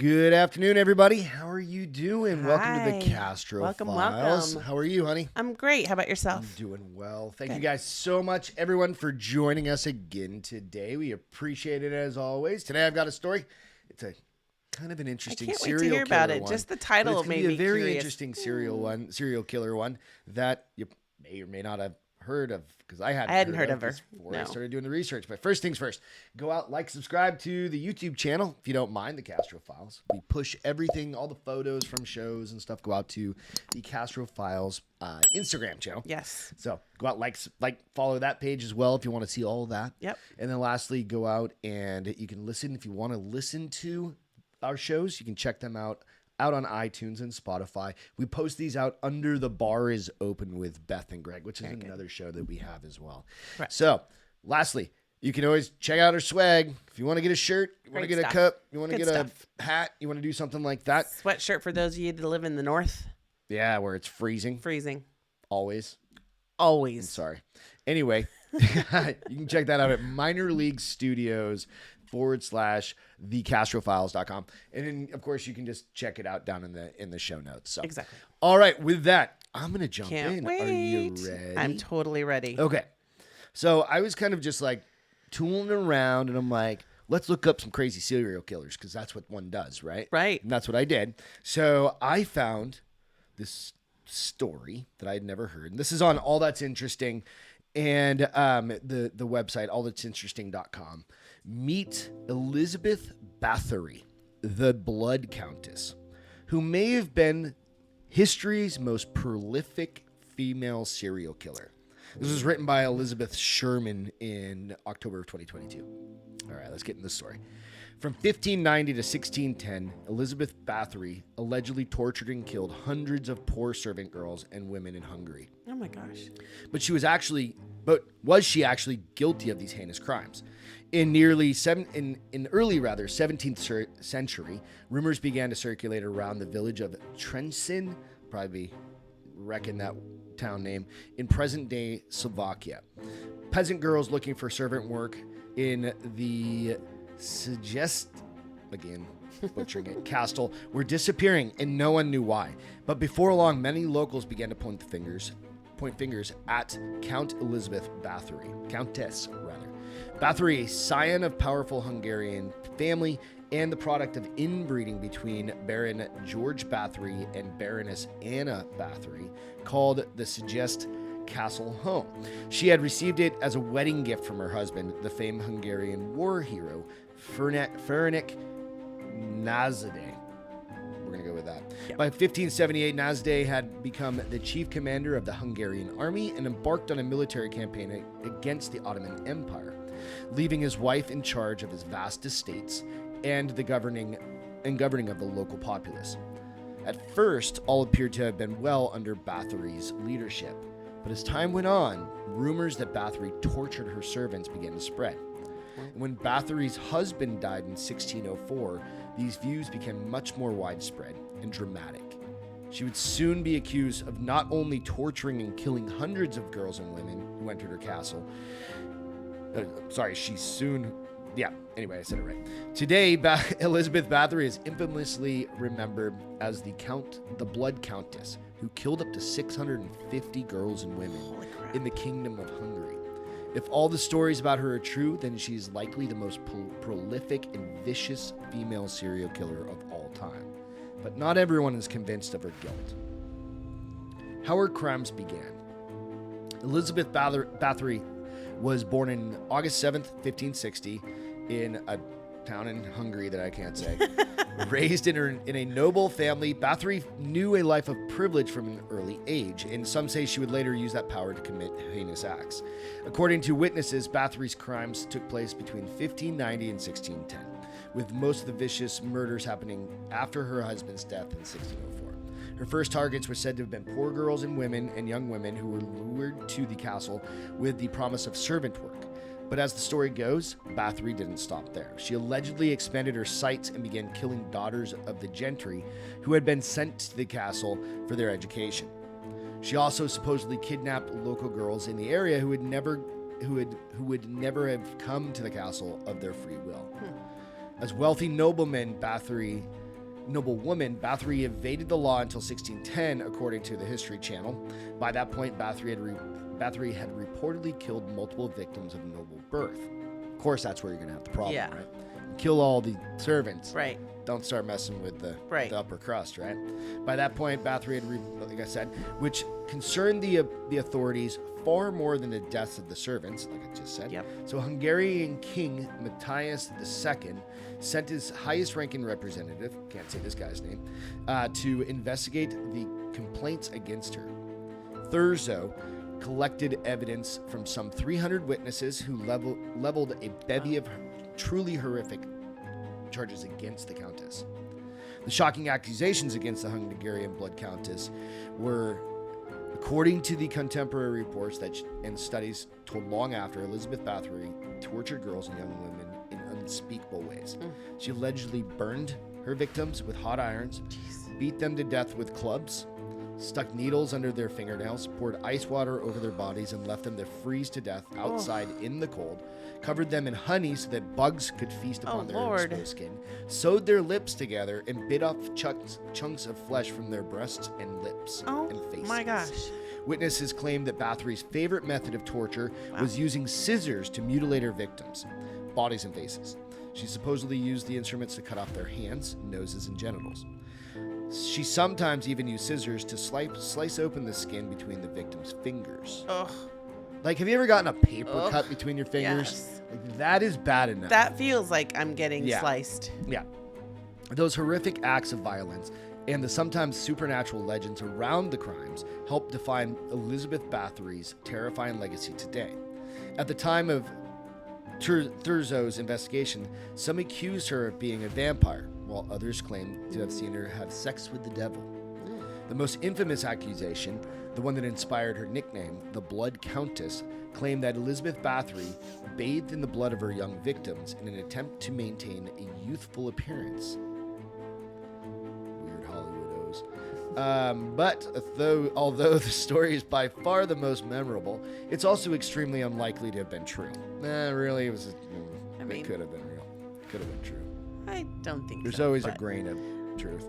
Good afternoon, everybody. How are you doing? Hi. Welcome to the Castro Files. Welcome. How are you, honey? I'm great. How about yourself? I'm doing well. Thank you Good. guys so much, everyone, for joining us again today. We appreciate it as always. Today I've got a story. It's a kind of an interesting I can't wait serial to hear killer about it. one. Just the But title it's gonna made be me a very curious. interesting serial killer one that you may or may not have heard of, because I hadn't heard of her. before I No. started doing the research. But first things first, go out, like, subscribe to the YouTube channel if you don't mind, the Castro Files. We push everything, all the photos from shows and stuff go out to the Castro Files Instagram channel. Yes. So go out, follow that page as well if you want to see all of that. Yep. And then lastly, go out and you can listen if you want to listen to our shows. You can check them out on iTunes and Spotify. We post these out under The Bar is Open with Beth and Greg, which is another show that we have as well. Right. So lastly, you can always check out our swag. If you want to get a shirt, you want to Great get a stuff. cup, you want to Good get stuff. a hat, you want to do something like that. Sweatshirt for those of you that live in the north. Yeah, where it's freezing. Freezing. Always. Always. Sorry. Anyway, you can check that out at Minor League Studios /thecastrofiles.com. And then, of course, you can just check it out down in the show notes. So. Exactly. All right, with that, I'm going to jump Can't in. wait. Are you ready? I'm totally ready. Okay. So I was kind of just like tooling around, and I'm like, let's look up some crazy serial killers, because that's what one does, right? Right. And that's what I did. So I found this story that I had never heard. And this is on All That's Interesting and the website, allthat'sinteresting.com. Meet Elizabeth Bathory, the Blood Countess, who may have been history's most prolific female serial killer. This was written by Elizabeth Sherman in October of 2022. All right, let's get into the story. From 1590 to 1610, Elizabeth Bathory allegedly tortured and killed hundreds of poor servant girls and women in Hungary. Oh my gosh. But was she actually guilty of these heinous crimes? In early 17th century, rumors began to circulate around the village of Trenčín, probably reckon that town name, in present-day Slovakia. Peasant girls looking for servant work in the butchering it, castle were disappearing, and no one knew why. But before long, many locals began to point fingers at Countess rather. Bathory, a scion of powerful Hungarian family and the product of inbreeding between Baron George Bathory and Baroness Anna Bathory, called the Szeged Castle home. She had received it as a wedding gift from her husband, the famed Hungarian war hero, Ferenc Nazadeh. We're going to go with that. Yep. By 1578, Nazadeh had become the chief commander of the Hungarian army and embarked on a military campaign against the Ottoman Empire, leaving his wife in charge of his vast estates and the governing of the local populace. At first, all appeared to have been well under Bathory's leadership, but as time went on, rumors that Bathory tortured her servants began to spread. And when Bathory's husband died in 1604, these views became much more widespread and dramatic. She would soon be accused of not only torturing and killing hundreds of girls and women who entered her castle. Anyway, I said it right. Today, Elizabeth Bathory is infamously remembered as the Blood Countess, who killed up to 650 girls and women in the Kingdom of Hungary. If all the stories about her are true, then she's likely the most prolific and vicious female serial killer of all time. But not everyone is convinced of her guilt. How her crimes began. Elizabeth Bathory was born on August 7th, 1560, in a town in Hungary that I can't say. Raised in a noble family, Bathory knew a life of privilege from an early age, and some say she would later use that power to commit heinous acts. According to witnesses, Bathory's crimes took place between 1590 and 1610, with most of the vicious murders happening after her husband's death in 1604. Her first targets were said to have been poor girls and women and young women who were lured to the castle with the promise of servant work. But as the story goes, Bathory didn't stop there. She allegedly expanded her sights and began killing daughters of the gentry who had been sent to the castle for their education. She also supposedly kidnapped local girls in the area who would never have come to the castle of their free will. As wealthy noblemen, Bathory noble woman, Bathory evaded the law until 1610, according to the History Channel. By that point, Bathory had reportedly killed multiple victims of noble birth. Of course, that's where you're going to have the problem, Yeah. right? Kill all the servants. Right. Don't start messing with the upper crust, right? By that point, Bathory had, like I said, which concerned the authorities far more than the deaths of the servants, like I just said. Yep. So Hungarian King Matthias II sent his highest-ranking representative, can't say this guy's name, to investigate the complaints against her. Thurzo collected evidence from some 300 witnesses who leveled a bevy of truly horrific charges against the Countess. The shocking accusations against the Hungarian Blood Countess were, according to the contemporary reports and studies told long after, Elizabeth Bathory tortured girls and young women in unspeakable ways. She allegedly burned her victims with hot irons, beat them to death with clubs, stuck needles under their fingernails, poured ice water over their bodies, and left them to freeze to death outside in the cold, covered them in honey so that bugs could feast upon their exposed skin, sewed their lips together, and bit off chunks of flesh from their breasts and lips and faces. Oh my gosh. Witnesses claimed that Bathory's favorite method of torture was using scissors to mutilate her victims' bodies and faces. She supposedly used the instruments to cut off their hands, noses, and genitals. She sometimes even used scissors to slice open the skin between the victim's fingers. Ugh. Like, have you ever gotten a paper cut between your fingers? Yes. Like, that is bad enough. That feels like I'm getting sliced. Yeah. Those horrific acts of violence and the sometimes supernatural legends around the crimes help define Elizabeth Bathory's terrifying legacy today. At the time of Thurzo's investigation, some accused her of being a vampire, while others claimed to have seen her have sex with the devil. The most infamous accusation, the one that inspired her nickname, the Blood Countess, claimed that Elizabeth Bathory bathed in the blood of her young victims in an attempt to maintain a youthful appearance. Weird Hollywood O's. Although the story is by far the most memorable, it's also extremely unlikely to have been true. Really, it could have been real. Could have been true. I don't think There's so, always a grain of truth.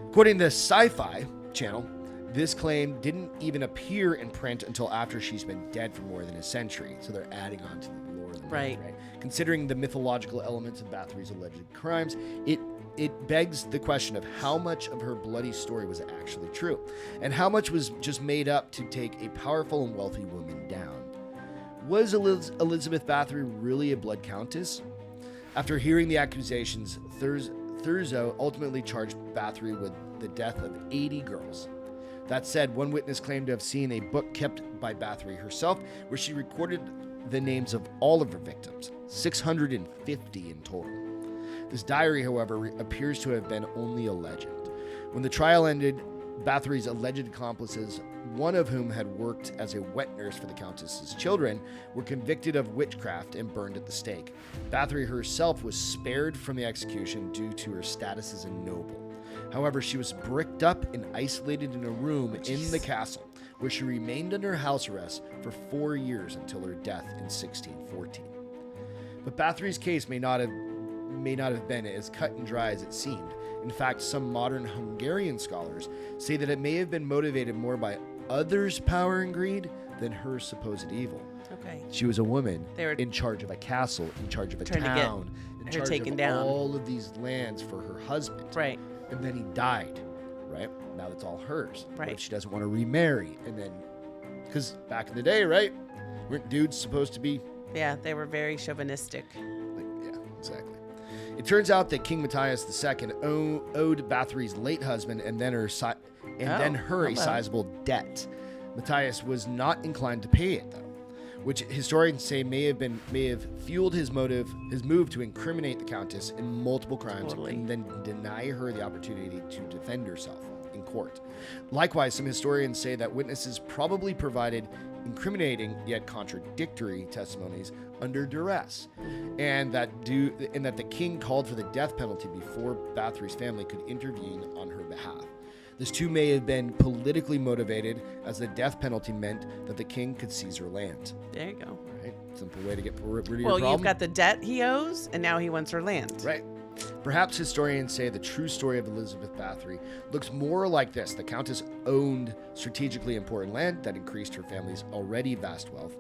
According to the Sci-Fi Channel, this claim didn't even appear in print until after she's been dead for more than a century. So they're adding on to the lore of the myth, right? Considering the mythological elements of Bathory's alleged crimes, it begs the question of how much of her bloody story was actually true, and how much was just made up to take a powerful and wealthy woman down. Was Elizabeth Bathory really a Blood Countess? After hearing the accusations, Thurzo ultimately charged Bathory with the death of 80 girls. That said, one witness claimed to have seen a book kept by Bathory herself where she recorded the names of all of her victims, 650 in total. This diary, however, appears to have been only a legend. When the trial ended, Bathory's alleged accomplices, one of whom had worked as a wet nurse for the Countess's children, were convicted of witchcraft and burned at the stake. Bathory herself was spared from the execution due to her status as a noble. However, she was bricked up and isolated in a room in the castle, where she remained under house arrest for 4 years until her death in 1614. But Bathory's case may not have been as cut and dry as it seemed. In fact, some modern Hungarian scholars say that it may have been motivated more by others' power and greed than her supposed evil. Okay. She was a woman in charge of a castle, in charge of a town, in charge taken of down. all of these lands for her husband. Right. And then he died, right? Now that's all hers. Right. But she doesn't want to remarry. And then, because back in the day, right? Weren't dudes supposed to be... Yeah, they were very chauvinistic. Yeah, exactly. It turns out that King Matthias II owed Bathory's late husband and then her a sizable debt. Matthias was not inclined to pay it, though, which historians say may have fueled his move to incriminate the Countess in multiple crimes and then deny her the opportunity to defend herself in court. Likewise, some historians say that witnesses probably provided incriminating yet contradictory testimonies under duress, and that the king called for the death penalty before Bathory's family could intervene on her behalf. This too may have been politically motivated, as the death penalty meant that the king could seize her land. There you go. Right? Simple way to get rid of your Well, problem. you've got the debt he owes, and now he wants her land. Right. Perhaps historians say the true story of Elizabeth Bathory looks more like this. The Countess owned strategically important land that increased her family's already vast wealth.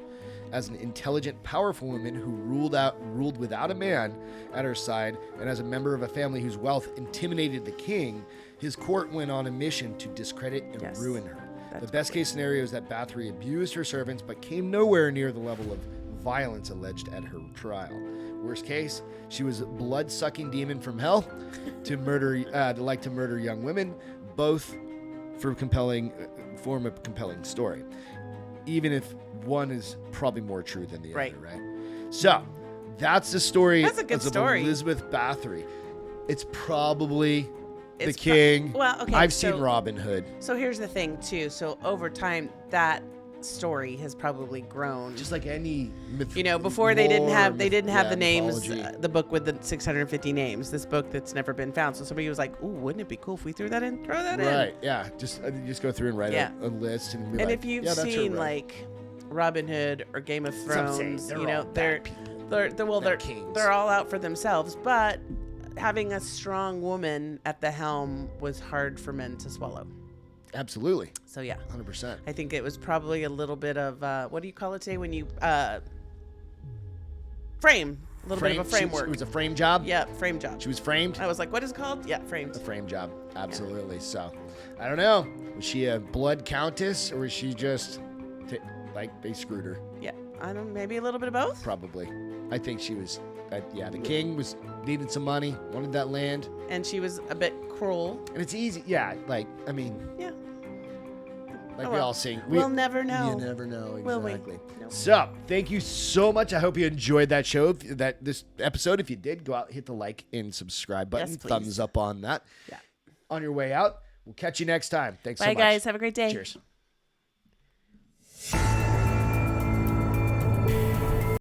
As an intelligent, powerful woman who ruled without a man at her side, and as a member of a family whose wealth intimidated the king, his court went on a mission to discredit and ruin her. The best case scenario is that Bathory abused her servants, but came nowhere near the level of violence alleged at her trial. Worst case, she was a blood-sucking demon from hell to murder young women, both for form of compelling story. Even if one is probably more true than the other, right? So, that's the story That's a good story. Elizabeth Bathory. It's probably the king. I've seen Robin Hood. So here's the thing, too. So over time, that story has probably grown. Just like any myth. Before they didn't have the names, mythology. the book with the 650 names, this book that's never been found. So somebody was like, "Ooh, wouldn't it be cool if we threw that in? Throw that in." Right, yeah. Just go through and write a list. And be and like, if you've that's her, seen, right. like, Robin Hood or Game of Thrones, they're people. they're kings. They're all out for themselves, but having a strong woman at the helm was hard for men to swallow. Absolutely. So yeah, 100%. I think it was probably a little bit of what do you call it today when you frame? A little bit of a framework. It was a frame job? Yeah, frame job. She was framed? I was like, what is it called? Yeah, framed. A frame job. Absolutely. Yeah. So, I don't know. Was she a blood countess or was she just, they screwed her? Yeah, I don't know. Maybe a little bit of both? Probably. I think she was, the king needed some money, wanted that land. And she was a bit cruel. And it's easy. Yeah, Yeah. We all sing. We'll never know. You never know. Exactly. Will we? No. So, thank you so much. I hope you enjoyed that show, this episode. If you did, go out, hit the like and subscribe button. Yes, please. Thumbs up on that. Yeah. On your way out. We'll catch you next time. Thanks so Bye, much. guys. Have a great day. Cheers.